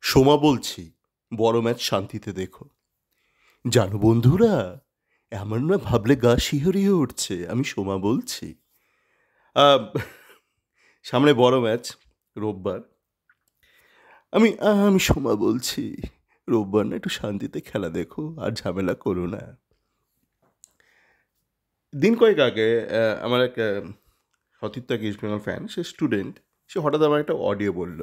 সোমা বলছি, বড় ম্যাচ শান্তিতে দেখো। জানো বন্ধুরা, এমন না ভাবলে গা শিহরিয়ে উঠছে। আমি সোমা বলছি। আহ, সামনে বড় ম্যাচ, রোববার। আমি সোমা বলছি, রোববার না একটু শান্তিতে খেলা দেখো আর ঝামেলা করো না। দিন কয়েক আগে আমার এক সতীর্থ এক ইস্ট বেঙ্গল ফ্যান, সে স্টুডেন্ট, সে হঠাৎ আমার একটা অডিও বলল,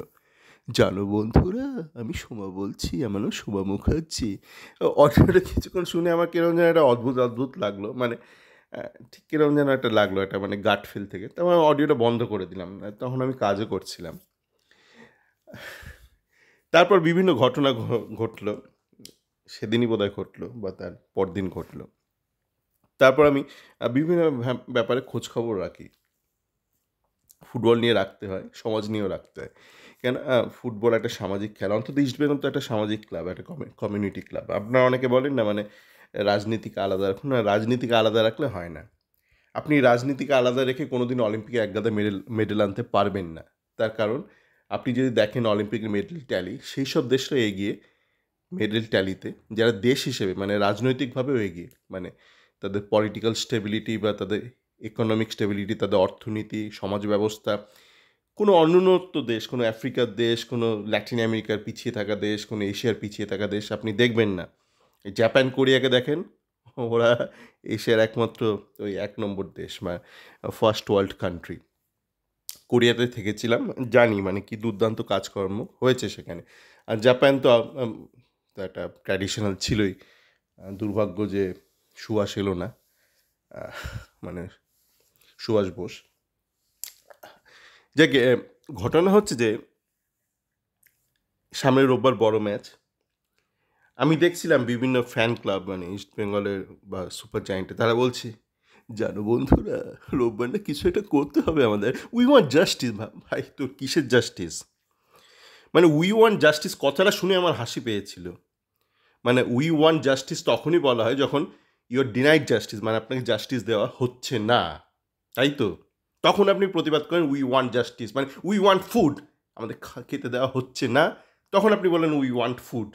জানো বন্ধুরা, আমি সোমা বলছি, আমার নাম সোমা মুখার্জি। অডিওটা কিছুক্ষণ শুনে আমার কিরকম যেন একটা অদ্ভুত অদ্ভুত লাগলো, মানে ঠিক কিরকম যেন একটা লাগলো, একটা মানে গাট ফিল থেকে। তখন আমি অডিওটা বন্ধ করে দিলাম, তখন আমি কাজও করছিলাম। তারপর বিভিন্ন ঘটনা ঘটলো, সেদিনই বোধহয় ঘটলো বা তার পরদিন ঘটলো। তারপর আমি বিভিন্ন ব্যাপারে খোঁজখবর রাখি। ফুটবল নিয়ে রাখতে হয়, সমাজ নিয়েও রাখতে হয়, কেন ফুটবল একটা সামাজিক খেলা। অন্তত ইস্টবেঙ্গল তো একটা সামাজিক ক্লাব, একটা কমিউনিটি ক্লাব। আপনারা অনেকে বলেন না, মানে রাজনীতিকে আলাদা রাখুন। না, রাজনীতিকে আলাদা রাখলে হয় না। আপনি রাজনীতিকে আলাদা রেখে কোনোদিন অলিম্পিকে একগাদা মেডেল আনতে পারবেন না। তার কারণ আপনি যদি দেখেন অলিম্পিকের মেডেল ট্যালি, সেই সব দেশরা এগিয়ে মেডেল ট্যালিতে, যারা দেশ হিসেবে মানে রাজনৈতিকভাবেও এগিয়ে, মানে তাদের পলিটিক্যাল স্টেবিলিটি বা তাদের ইকোনমিক স্টেবিলিটি, তাদের অর্থনীতি, সমাজ ব্যবস্থা, কোনো অনুন্নত দেশ, কোনো আফ্রিকার দেশ, কোনো ল্যাটিন আমেরিকার পিছিয়ে থাকা দেশ, কোনো এশিয়ার পিছিয়ে থাকা দেশ আপনি দেখবেন না। জাপান কোরিয়াকে দেখেন, ওরা এশিয়ার একমাত্র ওই 1 নম্বর দেশ, মানে ফার্স্ট ওয়ার্ল্ড কান্ট্রি। কোরিয়াতে থেকেছিলাম, জানি মানে কি দুর্দান্ত কাজকর্ম হয়েছে সেখানে। আর জাপান তো তো একটা ট্র্যাডিশনাল ছিলই। দুর্ভাগ্য যে সুভাষ এলো না, মানে সুভাষ বোস। যে ঘটনা হচ্ছে যে সামনের রোববার বড় ম্যাচ। আমি দেখছিলাম বিভিন্ন ফ্যান ক্লাব, মানে ইস্ট বেঙ্গলের বা সুপার জায়েন্টে, তারা বলছে, জানো বন্ধুরা, রোববার না কিছু একটা করতে হবে আমাদের। We want justice. ভাই, তোর কিসের জাস্টিস? মানে উই ওয়ান্ট জাস্টিস কথাটা শুনে আমার হাসি পেয়েছিল। মানে উই ওয়ান্ট জাস্টিস তখনই বলা হয় যখন ইউর ডিনাইড জাস্টিস, মানে আপনাকে জাস্টিস দেওয়া হচ্ছে না, তাই তো? তখন আপনি প্রতিবাদ করেন উই ওয়ান্ট জাস্টিস, মানে উই ওয়ান্ট ফুড, আমাদের খেতে দেওয়া হচ্ছে না, তখন আপনি বলেন উই ওয়ান্ট ফুড।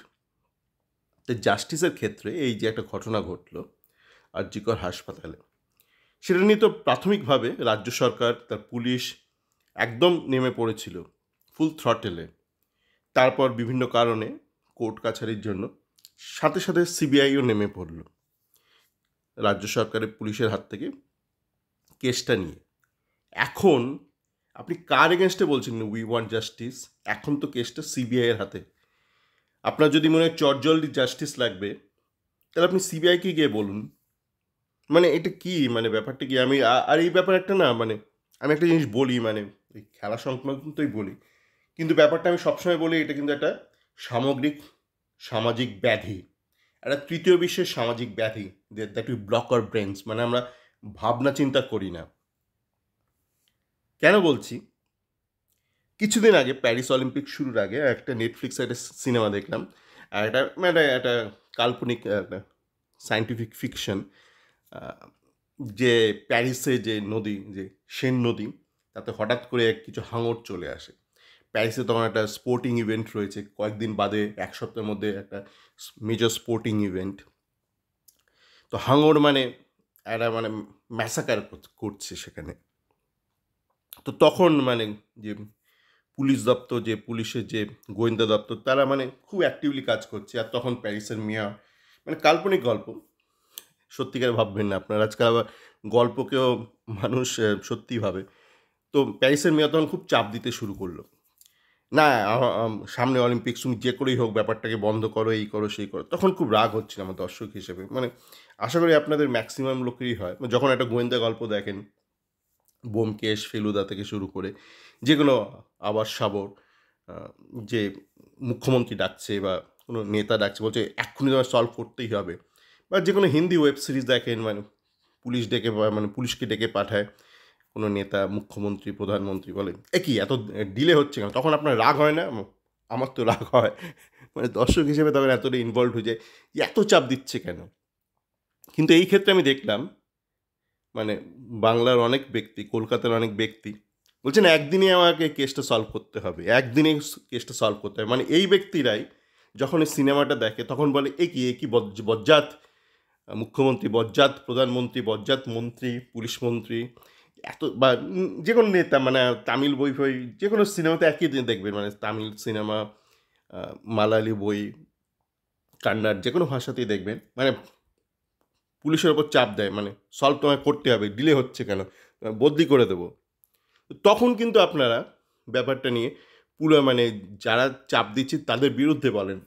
তো জাস্টিসের ক্ষেত্রে এই যে একটা ঘটনা ঘটলো আরজিকর হাসপাতালে, সেটা নিয়ে তো প্রাথমিকভাবে রাজ্য সরকার, তার পুলিশ একদম নেমে পড়েছিল ফুল থ্রটেলে। তারপর বিভিন্ন কারণে কোর্ট কাছারির জন্য সাথে সাথে সিবিআইও নেমে পড়ল রাজ্য সরকারের পুলিশের হাত থেকে কেসটা নিয়ে। এখন আপনি কার এগেনস্টে বলছেন উই ওয়ান্ট জাস্টিস? এখন তো কেসটা সিবিআইয়ের হাতে। আপনার যদি মনে হয় চটজলদি জাস্টিস লাগবে, তাহলে আপনি সিবিআইকে গিয়ে বলুন। মানে এটা কি, মানে ব্যাপারটা কি? আমি আর এই ব্যাপার একটা না, মানে আমি একটা জিনিস বলি, মানে এই খেলা সংক্রান্তই বলি, কিন্তু ব্যাপারটা আমি সবসময় বলি, এটা কিন্তু একটা সামগ্রিক সামাজিক ব্যাধি, একটা তৃতীয় বিশ্বের সামাজিক ব্যাধি, that we block our brains, মানে আমরা ভাবনা চিন্তা করি না। কেন বলছি? কিছুদিন আগে প্যারিস অলিম্পিক শুরুর আগে একটা নেটফ্লিক্সে একটা সিনেমা দেখলাম, আর এটা মানে একটা কাল্পনিক একটা সায়েন্টিফিক ফিকশন, যে প্যারিসে যে নদী, যে সেন নদী, তাতে হঠাৎ করে কিছু হাঙর চলে আসে। প্যারিসে তখন একটা স্পোর্টিং ইভেন্ট রয়েছে, কয়েকদিন বাদে 1 সপ্তাহের মধ্যে একটা মেজর স্পোর্টিং ইভেন্ট। তো হাঙর মানে একটা মানে ম্যাসাকার করছে সেখানে। তো তখন মানে যে পুলিশ দপ্তর, যে পুলিশের যে গোয়েন্দা দপ্তর, তারা মানে খুব অ্যাক্টিভলি কাজ করছে। আর তখন প্যারিসের মেয়র, মানে কাল্পনিক গল্প, সত্যিকার ভাববেন না আপনারা, আজকাল আবার গল্পকেও মানুষ সত্যিই ভাবে। তো প্যারিসের মেয়র তখন খুব চাপ দিতে শুরু করলো, না সামনে অলিম্পিক্স, তুমি যে করেই হোক ব্যাপারটাকে বন্ধ করো, এই করো সেই করো। তখন খুব রাগ হচ্ছিল আমার দর্শক হিসেবে, মানে আশা করি আপনাদের ম্যাক্সিমাম লোকেরই হয়, যখন একটা গোয়েন্দা গল্প দেখেন, ব্যোমকেশ ফেলুদা থেকে শুরু করে যেগুলো আবার সাবর, যে মুখ্যমন্ত্রী ডাকছে বা কোনো নেতা ডাকছে, বলছে এক্ষুনি তোমার সলভ করতেই হবে, বা যে কোনো হিন্দি ওয়েব সিরিজ দেখেন, মানে পুলিশ ডেকে, মানে পুলিশকে ডেকে পাঠায় কোনো নেতা, মুখ্যমন্ত্রী, প্রধানমন্ত্রী, বলে এ কি এত ডিলে হচ্ছে কেন? তখন আপনার রাগ হয় না? আমার তো রাগ হয়, মানে দর্শক হিসেবে তখন এতটা ইনভলভ হয়ে যায়, এত চাপ দিচ্ছে কেন? কিন্তু এই ক্ষেত্রে আমি দেখলাম, মানে বাংলার অনেক ব্যক্তি, কলকাতার অনেক ব্যক্তি বলছেন একদিনে আমাকে কেসটা সলভ করতে হবে, একদিনে কেসটা সলভ করতে হবে। মানে এই ব্যক্তিরাই যখন এই সিনেমাটা দেখে তখন বলে এ কি বজ্জাত মুখ্যমন্ত্রী, বজ্জাত প্রধানমন্ত্রী, বজ্জাত মন্ত্রী, পুলিশ মন্ত্রী, এত বা যে কোনো নেতা, মানে তামিল বই ফই যে কোনো সিনেমাতে একই দিন দেখবেন, মানে তামিল সিনেমা, মালায়ালি বই, কান্নাড় যে কোনো ভাষাতেই দেখবেন, মানে পুলিশের ওপর চাপ দেয়, মানে সলভ তোমায় করতে হবে, ডিলে হচ্ছে কেন, বদলি করে দেবো। তখন কিন্তু আপনারা ব্যাপারটা নিয়ে পুরো মানে যারা চাপ দিচ্ছে তাদের বিরুদ্ধে বলেন,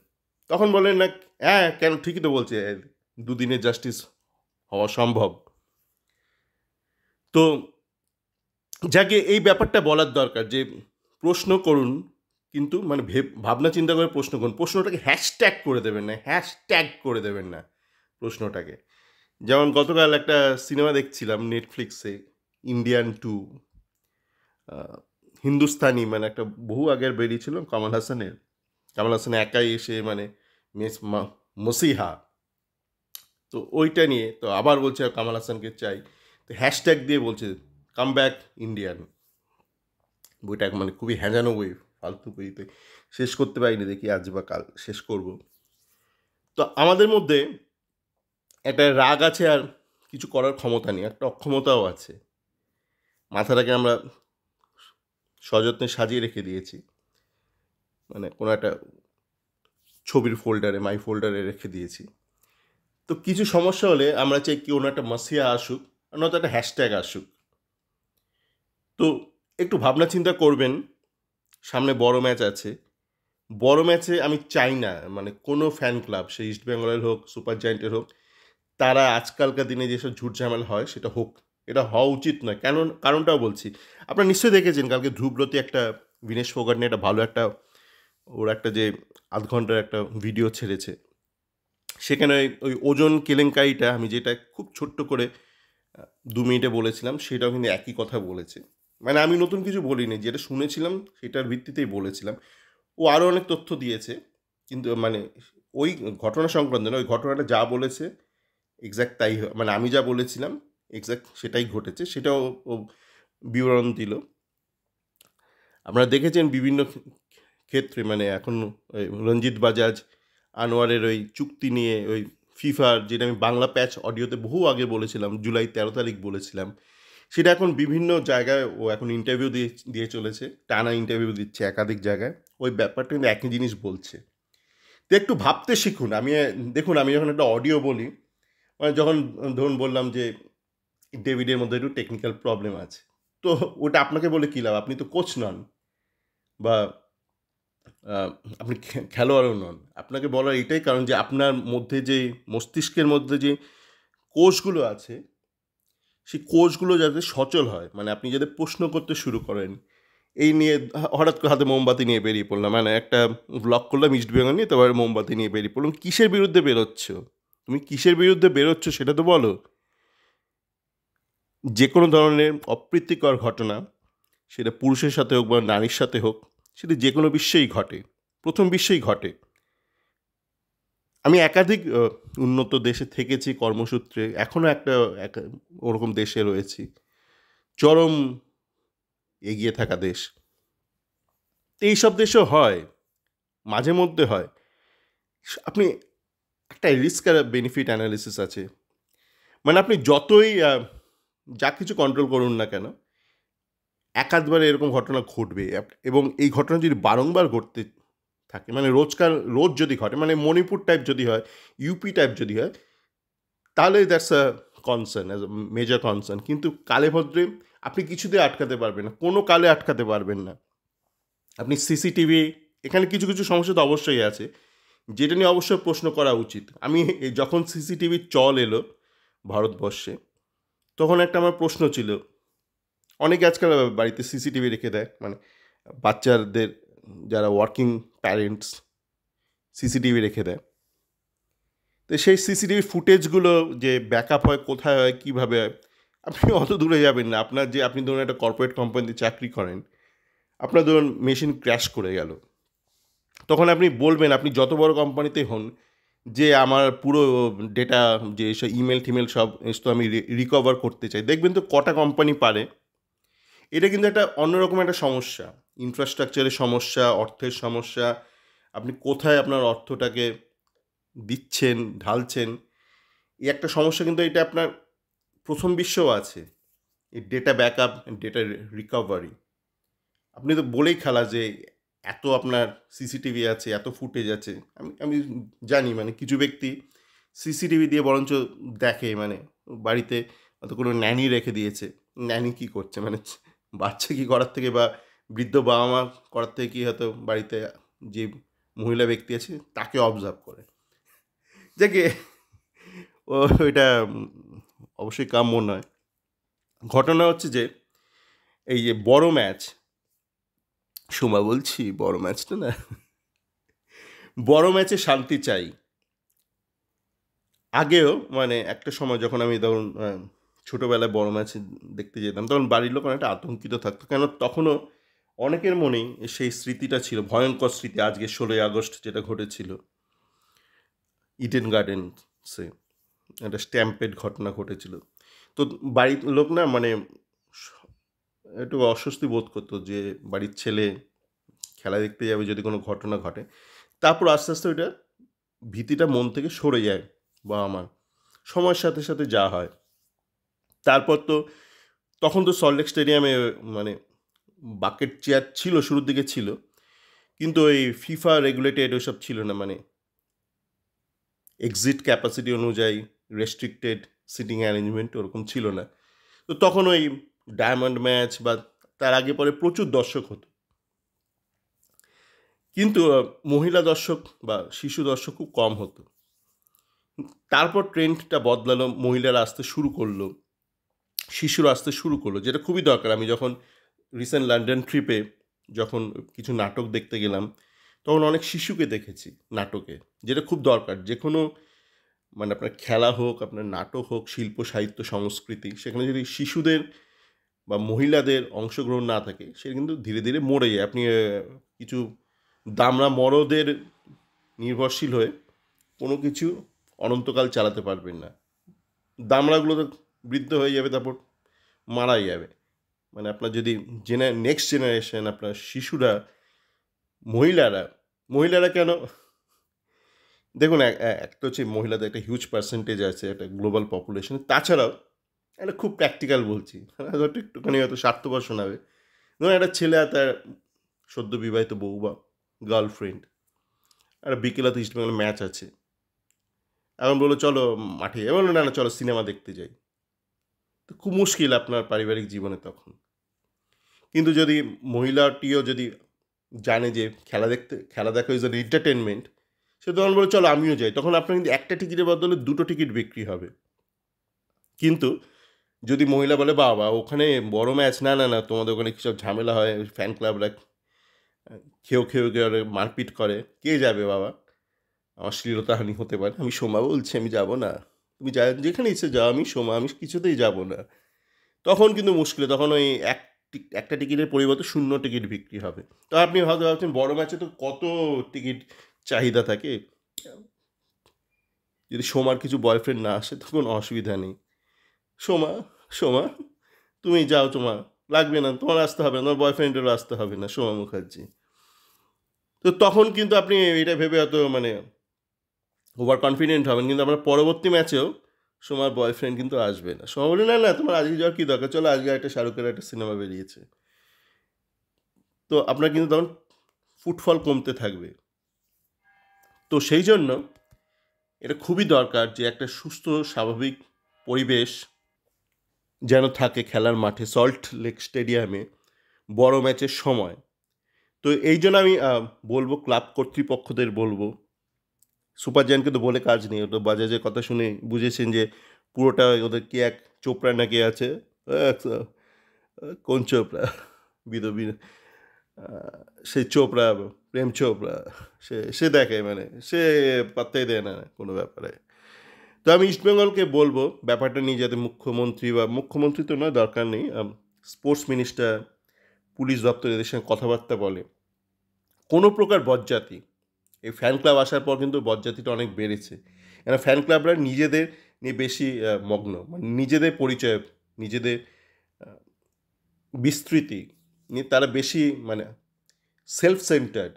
তখন বলেন না হ্যাঁ কেন ঠিকই তো বলছে, দুদিনে জাস্টিস হওয়া সম্ভব। তো যাকে এই ব্যাপারটা বলার দরকার যে প্রশ্ন করুন, কিন্তু মানে ভাবনা চিন্তা করে প্রশ্ন করুন, প্রশ্নটাকে হ্যাশট্যাগ করে দেবেন না, হ্যাশট্যাগ করে দেবেন না প্রশ্নটাকে। যেমন গতকাল একটা সিনেমা দেখছিলাম নেটফ্লিক্সে, ইন্ডিয়ান 2, হিন্দুস্তানি, মানে একটা বহু আগের বেরিয়েছিল কামাল হাসানের একাই এসে মানে মসিহা, তো ওইটা নিয়ে তো আবার বলছে কামাল হাসানকে চাই, তো হ্যাশট্যাগ দিয়ে বলছে কাম ব্যাক ইন্ডিয়ান। বইটা মানে খুবই হ্যাঁজানো বই, ফালতু বইতে শেষ করতে পারিনি, দেখি আজ বা কাল শেষ করব। তো আমাদের মধ্যে একটা রাগ আছে আর কিছু করার ক্ষমতা নেই, একটা অক্ষমতাও আছে। মাথাটাকে আমরা সযত্নে সাজিয়ে রেখে দিয়েছি, মানে কোনো একটা ছবির ফোল্ডারে, মাই ফোল্ডারে রেখে দিয়েছি। তো কিছু সমস্যা হলে আমরা চাই কি কোনো একটা মাসিয়া আসুক, নয়তো একটা হ্যাশট্যাগ আসুক। তো একটু ভাবনা চিন্তা করবেন, সামনে বড় ম্যাচ আছে, বড় ম্যাচে আমি চাই না মানে কোনো ফ্যান ক্লাব, সে ইস্ট বেঙ্গলের হোক, সুপার জায়েন্টের হোক, তারা আজকালকার দিনে যেসব ঝুট ঝামেলা হয় সেটা হোক, এটা হওয়া উচিত নয়। কেন, কারণটাও বলছি। আপনারা নিশ্চয়ই দেখেছেন কালকে ধ্রুবরতী একটা বিনেশ ফোগাট নিয়ে একটা ভালো একটা, ওর একটা যে আধ ঘন্টার একটা ভিডিও ছেড়েছে, সেখানে ওই ওজন কেলেঙ্কারিটা আমি যেটা খুব ছোট্ট করে 2 মিনিটে বলেছিলাম, সেটাও কিন্তু একই কথা বলেছে। মানে আমি নতুন কিছু বলিনি, যেটা শুনেছিলাম সেটার ভিত্তিতেই বলেছিলাম। ও আরও অনেক তথ্য দিয়েছে, কিন্তু মানে ওই ঘটনা সংক্রান্ত না, ওই ঘটনাটা যা বলেছে এক্স্যাক্ট তাই, মানে আমি যা বলেছিলাম এক্স্যাক্ট সেটাই ঘটেছে, সেটাও ও বিবরণ দিল। আপনারা দেখেছেন বিভিন্ন ক্ষেত্রে, মানে এখন ওই রঞ্জিত বাজাজ আনোয়ারের ওই চুক্তি নিয়ে, ওই ফিফার, যেটা আমি বাংলা প্যাচ অডিওতে বহু আগে বলেছিলাম, জুলাই 13 তারিখ বলেছিলাম, সেটা এখন বিভিন্ন জায়গায় ও এখন ইন্টারভিউ দিয়ে চলেছে, টানা ইন্টারভিউ দিচ্ছে একাধিক জায়গায়, ওই ব্যাপারটা কিন্তু একই জিনিস বলছে। তো একটু ভাবতে শিখুন। দেখুন, আমি যখন একটা অডিও বলি, মানে যখন ধরুন বললাম যে ডেভিডের মধ্যে একটু টেকনিক্যাল প্রবলেম আছে, তো ওটা আপনাকে বলে কী লাভ, আপনি তো কোচ নন, বা আপনি খেলোয়াড়ও নন। আপনাকে বলার এটাই কারণ যে আপনার মধ্যে যে মস্তিষ্কের মধ্যে যে কোষগুলো আছে, সেই কোষগুলো যাতে সচল হয়, মানে আপনি যাতে প্রশ্ন করতে শুরু করেন। এই নিয়ে হঠাৎ করে হাতে মোমবাতি নিয়ে বেরিয়ে পড়লাম, মানে একটা ব্লগ করলাম ইস্ট বেঙ্গল নিয়ে, তারপরে মোমবাতি নিয়ে বেরিয়ে পড়লাম। কিসের বিরুদ্ধে বেরোচ্ছ? তুমি কিসের বিরুদ্ধে বেরোচ্ছ সেটা তো বলো। যে কোনো ধরনের অপ্রীতিকর ঘটনা, সেটা পুরুষের সাথে হোক বা নারীর সাথে হোক, সেটা যে কোনো বিশ্বেই ঘটে, প্রথম বিশ্বেই ঘটে। আমি একাধিক উন্নত দেশে থেকেছি কর্মসূত্রে, এখনও ওরকম দেশে রয়েছি, চরম এগিয়ে থাকা দেশ। তো এইসব দেশেও হয়, মাঝে মধ্যে হয়। আপনি একটা রিস্ক আর বেনিফিট অ্যানালিসিস আছে, মানে আপনি যতই যা কিছু কন্ট্রোল করুন না কেন, একাধবার এরকম ঘটনা ঘটবে, এবং এই ঘটনা যদি বারংবার ঘটতে থাকে, মানে রোজ যদি ঘটে, মানে মণিপুর টাইপ যদি হয়, ইউপি টাইপ যদি হয়, তাহলে that's a concern, as a major concern. কিন্তু কালে ভদ্রে আপনি কিছুতে আটকাতে পারবেন না, কোনো কালে আটকাতে পারবেন না। আপনি সিসিটিভি, এখানে কিছু কিছু সমস্যা তো অবশ্যই আছে, যেটা নিয়ে অবশ্যই প্রশ্ন করা উচিত। আমি যখন সিসিটিভির চল এলো ভারতবর্ষে, তখন একটা আমার প্রশ্ন ছিল, অনেকে আজকাল বাড়িতে সিসিটিভি রেখে দেয়, মানে বাচ্চাদের যারা ওয়ার্কিং প্যারেন্টস সিসিটিভি রেখে দেয়। তো সেই সিসিটিভি ফুটেজগুলো যে ব্যাকআপ হয়, কোথায় হয়, কীভাবে হয়, আপনি অত দূরে যাবেন না। আপনি ধরুন একটা কর্পোরেট কোম্পানিতে চাকরি করেন, আপনার ধরুন মেশিন ক্র্যাশ করে গেল, তখন আপনি বলবেন, আপনি যত বড় কোম্পানিতেই হন, যে আমার পুরো ডেটা, যে সব ইমেল টিমেল সব তো আমি রিকভার করতে চাই। দেখবেন তো কটা কোম্পানি পারে। এটা কিন্তু একটা অন্যরকম একটা সমস্যা, ইনফ্রাস্ট্রাকচারের সমস্যা, অর্থের সমস্যা, আপনি কোথায় আপনার অর্থটাকে দিচ্ছেন, ঢালছেন, এই একটা সমস্যা কিন্তু এটা আপনার প্রথম বিশ্বেও আছে, এই ডেটা ব্যাকআপ, ডেটা রিকভারি। আপনি তো বলেই খেলা যে এত আপনার সিসিটিভি আছে, এত ফুটেজ আছে। আমি জানি মানে কিছু ব্যক্তি সিসিটিভি দিয়ে বরঞ্চ দেখে, মানে বাড়িতে হয়তো কোনো ন্যানি রেখে দিয়েছে, ন্যানি কী করছে, মানে বাচ্চা কী করার থেকে বা বৃদ্ধ বাবা মা করার থেকে কি হয়তো বাড়িতে যে মহিলা ব্যক্তি আছে তাকে অবজার্ভ করে, যাকে ও এটা অবশ্যই কাম্য নয়। ঘটনা হচ্ছে যে এই যে বড় ম্যাচ, সোমা বলছি, বড় ম্যাচটা না, বড় ম্যাচে শান্তি চাই। আগেও মানে একটা সময় যখন আমি ধরুন ছোটোবেলায় বড় ম্যাচ দেখতে যেতাম, তখন বাড়ির লোক অনেকটা আতঙ্কিত থাকতো, কেন তখনও অনেকের মনেই সেই স্মৃতিটা ছিল, ভয়ঙ্কর স্মৃতি। আজকে 16ই আগস্ট যেটা ঘটেছিল ইডেন গার্ডেন্সে, একটা স্ট্যাম্পেড ঘটনা ঘটেছিল। তো বাড়ির লোক না মানে একটু অস্বস্তি বোধ করতো যে বাড়ির ছেলে খেলা দেখতে যাবে যদি কোনো ঘটনা ঘটে। তারপর আস্তে আস্তে ওইটা ভীতিটা মন থেকে সরে যায় বাবা মার, সময়ের সাথে সাথে যা হয়। তারপর তো তখন তো সল্টলেক স্টেডিয়ামে মানে বাকেট চেয়ার ছিল, শুরুর দিকে ছিল, কিন্তু ওই ফিফা রেগুলেটেড ওইসব ছিল না, মানে এক্সিট ক্যাপাসিটি অনুযায়ী রেস্ট্রিক্টেড সিটিং অ্যারেঞ্জমেন্ট ওরকম ছিল না। তো তখন ওই ডায়মন্ড ম্যাচ বা তার আগে পরে প্রচুর দর্শক হতো, কিন্তু মহিলা দর্শক বা শিশু দর্শক খুব কম হতো। তারপর ট্রেন্ডটা বদলালো, মহিলারা আসতে শুরু করলো, শিশুরা আসতে শুরু করলো, যেটা খুবই দরকার। আমি যখন রিসেন্ট লন্ডন ট্রিপে যখন কিছু নাটক দেখতে গেলাম, তখন অনেক শিশুকে দেখেছি নাটকে, যেটা খুব দরকার। যে কোনো মানে আপনার খেলা হোক, আপনার নাটক হোক, শিল্প সাহিত্য সংস্কৃতি, সেখানে যদি শিশুদের বা মহিলাদের অংশগ্রহণ না থাকে, সে কিন্তু ধীরে ধীরে মরে যায়। আপনি কিছু দামড়া মরদের নির্ভরশীল হয়ে কোনো কিছু অনন্তকাল চালাতে পারবেন না। দামড়াগুলো তো বৃদ্ধ হয়ে যাবে, তারপর মারাই যাবে। মানে আপনার যদি নেক্সট জেনারেশন, আপনার শিশুরা, মহিলারা, মহিলারা কেন দেখুন, একটা হচ্ছে মহিলাদের একটা হিউজ পার্সেন্টেজ আছে একটা গ্লোবাল পপুলেশনে। তাছাড়াও একটা খুব প্র্যাকটিক্যাল বলছি, হয়তো একটুখানি হয়তো স্বার্থপর শোনাবে। ধরুন একটা ছেলে আর তার সদ্য বিবাহিত বউ বা গার্লফ্রেন্ড, একটা বিকেলাতে ইস্টবেঙ্গল ম্যাচ আছে, এখন বললো চলো মাঠে, এমন না না চলো সিনেমা দেখতে যাই। তো খুব মুশকিল আপনার পারিবারিক জীবনে তখন। কিন্তু যদি মহিলাটিও যদি জানে যে খেলা দেখা ইজ অ্যান এন্টারটেনমেন্ট, সে তখন বলে চলো আমিও যাই, তখন আপনার কিন্তু একটা টিকিটের বদলে দুটো টিকিট বিক্রি হবে। কিন্তু যদি মহিলা বলে বাবা ওখানে বড় ম্যাচ, না না না তোমাদের ওখানে কী সব ঝামেলা হয়, ফ্যান ক্লাবরা খেয়ে মারপিট করে, কে যাবে বাবা, অশ্লীলতাহানি হতে পারে, আমি সোমা বলছি আমি যাব না, তুমি যেখানে ইচ্ছে যাও, আমি সোমা, আমি কিছুতেই যাব না। তখন কিন্তু মুশকিল, তখন ওই একটা টিকিটের পরিবর্তে 0 টিকিট বিক্রি হবে। তো আপনি হয়তো ভাবছেন বড় ম্যাচে তো কত টিকিট চাহিদা থাকে, যদি সোমার কিছু বয়ফ্রেন্ড না আসে তখন অসুবিধা নেই। সোমা, সোমা তুমি যাও, তোমার লাগবে না, তোমার আসতে হবে না, তোমার বয়ফ্রেন্ডেরও আসতে হবে না, সোমা মুখার্জি। তো তখন কিন্তু আপনি এটা ভেবে হয়তো মানে ওভার কনফিডেন্ট হবেন, কিন্তু আপনার পরবর্তী ম্যাচেও সোমার বয়ফ্রেন্ড কিন্তু আসবে না। সোমা বলে না না তোমার আজকে যাওয়ার কী দরকার, চলো আজকে একটা শাহরুখের একটা সিনেমা বেরিয়েছে। তো আপনার কিন্তু তখন ফুটফল কমতে থাকবে। তো সেই জন্য এটা খুবই দরকার যে একটা সুস্থ স্বাভাবিক পরিবেশ যেন থাকে খেলার মাঠে, সল্ট লেক স্টেডিয়ামে বড় ম্যাচের সময়। তো এই জন্য আমি বলবো, ক্লাব কর্তৃপক্ষদের বলবো, সুপার জায়ান্টকে তো বলে কাজ নেই, ওটা বাজাজের কথা শুনে বুঝেছেন যে পুরোটা ওদের কে এক চোপড়া না কে আছে, কোন চোপড়া, বিদবি সেই চোপড়া, প্রেম চোপড়া, সে সে দেখে মানে সে পাত্তাই দেয় না কোনো ব্যাপারে। তো আমি ইস্টবেঙ্গলকে বলবো ব্যাপারটা নিয়ে যাতে মুখ্যমন্ত্রী তো নয়, দরকার নেই, স্পোর্টস মিনিস্টার, পুলিশ দপ্তর এদের সঙ্গে কথাবার্তা বলে কোনো প্রকার বজ্জাতি, এই ফ্যান ক্লাব আসার পর কিন্তু বজ্জাতিটা অনেক বেড়েছে। কেন ফ্যান ক্লাবরা নিজেদের নিয়ে বেশি মগ্ন, মানে নিজেদের পরিচয়, নিজেদের বিস্তৃতি নিয়ে তারা বেশি মানে সেলফ সেন্টার্ড,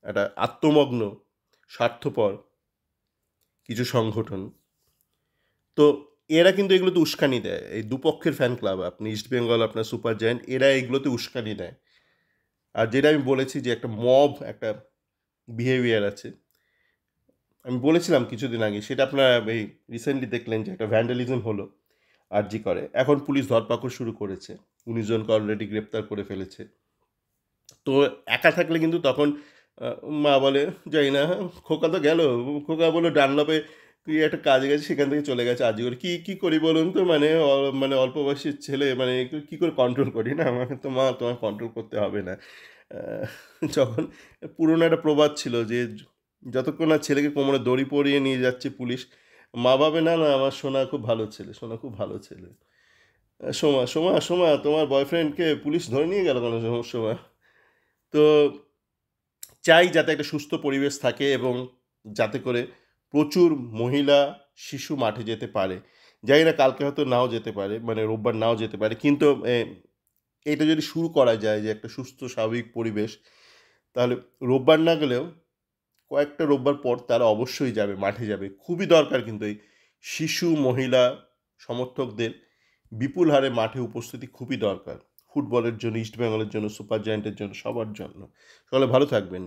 একটা আত্মমগ্ন, স্বার্থপর কিছু সংগঠন। তো এরা কিন্তু এগুলোতে উস্কানি দেয়। এই দুপক্ষের ফ্যান ক্লাব, আপনি ইস্টবেঙ্গল, আপনার সুপার জায়ান্ট, এরা এগুলোতে উস্কানি দেয়। আর যেটা আমি বলেছি যে একটা মব, একটা বিহেভিয়ার আছে, আমি বলেছিলাম কিছুদিন আগে, সেটা আপনারা এই রিসেন্টলি দেখলেন যে একটা ভ্যান্ডালিজম হলো আরজি করে। এখন পুলিশ ধরপাকড় শুরু করেছে, 19 জনকে অলরেডি গ্রেপ্তার করে ফেলেছে। তো একা থাকলে কিন্তু তখন মা বলে যাই না, খোকা তো গেল, খোকা বললো ডানলপে কি একটা কাজে গেছে, সেখান থেকে চলে গেছে আজকে করে, কি করি বলুন তো, মানে মানে অল্প বয়সী ছেলে, মানে কি করে কন্ট্রোল করি না, আমাকে তো মা তোমার কন্ট্রোল করতে হবে না। আহ, যখন পুরোনো একটা প্রবাদ ছিল যে যতক্ষণ না ছেলেকে কোমরে দড়ি পরিয়ে নিয়ে যাচ্ছে পুলিশ, মা ভাবে না না আমার সোনা খুব ভালো ছেলে, সোনা খুব ভালো ছেলে। সোমা সোমা সোমা তোমার বয়ফ্রেন্ডকে পুলিশ ধরে নিয়ে গেল কোনো সময়। তো চাই যাতে একটা সুস্থ পরিবেশ থাকে এবং যাতে করে প্রচুর মহিলা, শিশু মাঠে যেতে পারে। জানি না কালকে হয়তো নাও যেতে পারে, মানে রোববার নাও যেতে পারে, কিন্তু এটা যদি শুরু করা যায় যে একটা সুস্থ স্বাভাবিক পরিবেশ, তাহলে রোববার না গেলেও কয়েকটা রোববার পর তারা অবশ্যই যাবে, মাঠে যাবে। খুবই দরকার কিন্তু এই শিশু, মহিলা সমর্থকদের বিপুল হারে মাঠে উপস্থিতি খুবই দরকার। ফুটবলের জন্য, ইস্টবেঙ্গলের জন্য, সুপার জায়ান্টের জন্য, সবার জন্য। সকলে ভালো থাকবেন।